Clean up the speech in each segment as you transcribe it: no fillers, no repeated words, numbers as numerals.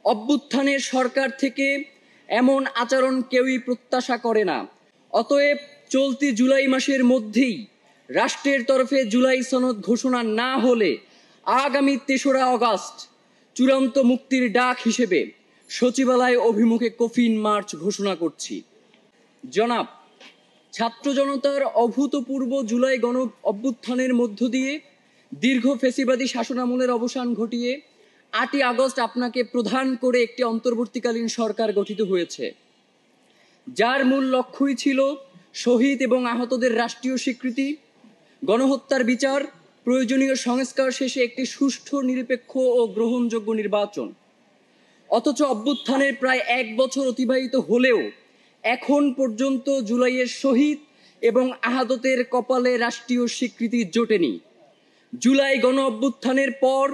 অভ্যুত্থানের সরকার থেকে এমন আচরণ কেউই প্রত্যাশা করে না। অতএব চলতি জুলাই মাসের মধ্যেই রাষ্ট্রের তরফে জুলাই সনদ ঘোষণা না হলে আগামী ৩রা আগস্ট চূড়ান্ত মুক্তির ডাক হিসেবে সচিবালয় অভিমুখে কফিন মার্চ ঘোষণা করছি। জনাব, ছাত্র জনতার অভূতপূর্ব জুলাই গণ অভ্যুত্থানের মধ্য দিয়ে দীর্ঘ ফ্যাসিবাদী শাসনামলের অবসান ঘটিয়ে ৮ই আগস্ট আপনাকে প্রধান করে একটি অন্তর্বর্তীকালীন সরকার গঠিত হয়েছে, যার মূল লক্ষ্যই ছিল শহীদ এবং আহতদের রাষ্ট্রীয় স্বীকৃতি, গণহত্যার বিচার, প্রয়োজনীয় সংস্কার শেষে একটি সুষ্ঠু, নিরপেক্ষ ও গ্রহণযোগ্য নির্বাচন। অথচ অভ্যুত্থানের প্রায় ১ বছর অতিবাহিত হলেও এখন পর্যন্ত জুলাইয়ের শহীদ এবং আহতদের কপালে রাষ্ট্রীয় স্বীকৃতি জোটেনি। জুলাই গণ অভ্যুত্থানের পর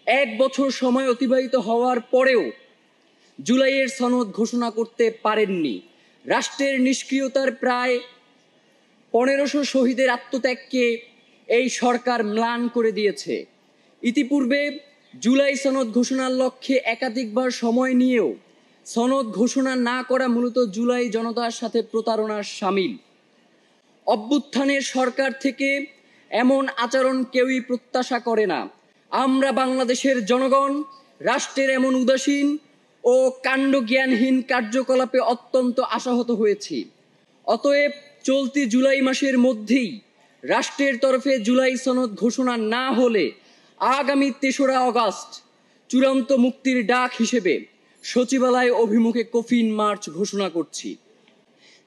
১ বছর সময় অতিবাহিত হওয়ার পরেও জুলাইয়ের সনদ ঘোষণা করতে পারেননি। রাষ্ট্রের নিষ্ক্রিয়তার প্রায় ১৫০০ শহীদের আত্মত্যাগকে এই সরকার ম্লান করে দিয়েছে। ইতিপূর্বে জুলাই সনদ ঘোষণার লক্ষ্যে একাধিকবার সময় নিয়েও সনদ ঘোষণা না করা মূলত জুলাই জনতার সাথে প্রতারণার শামিল। অভ্যুত্থানের সরকার থেকে এমন আচরণ কেউই প্রত্যাশা করে না। আমরা বাংলাদেশের জনগণ রাষ্ট্রের এমন উদাসীন ও কাণ্ডজ্ঞানহীন কার্যকলাপে অত্যন্ত আশাহত হয়েছি। অতএব চলতি জুলাই মাসের মধ্যেই রাষ্ট্রের তরফে জুলাই সনদ ঘোষণা না হলে আগামী ৩রা আগস্ট চূড়ান্ত মুক্তির ডাক হিসেবে সচিবালয় অভিমুখে কফিন মার্চ ঘোষণা করছি।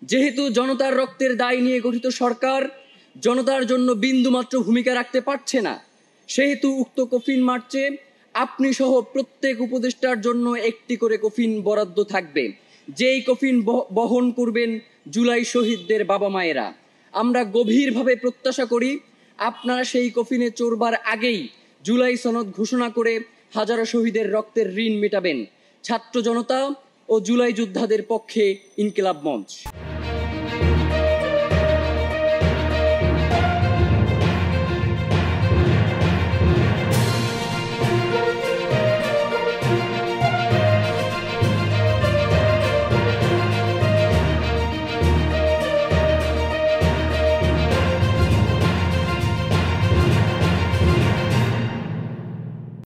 যেহেতু জনতার রক্তের দায় নিয়ে গঠিত সরকার জনতার জন্য বিন্দুমাত্র ভূমিকা রাখতে পারছে না, সেহেতু উক্ত কফিন মার্চে আপনি সহ প্রত্যেক উপদেষ্টার জন্য একটি করে কফিন বরাদ্দ থাকবে, যেই কফিন বহন করবেন জুলাই শহীদদের বাবা মায়েরা। আমরা গভীরভাবে প্রত্যাশা করি আপনারা সেই কফিনে চড়বার আগেই জুলাই সনদ ঘোষণা করে হাজারো শহীদের রক্তের ঋণ মেটাবেন। ছাত্র জনতা ও জুলাই যোদ্ধাদের পক্ষে ইনকিলাব মঞ্চ।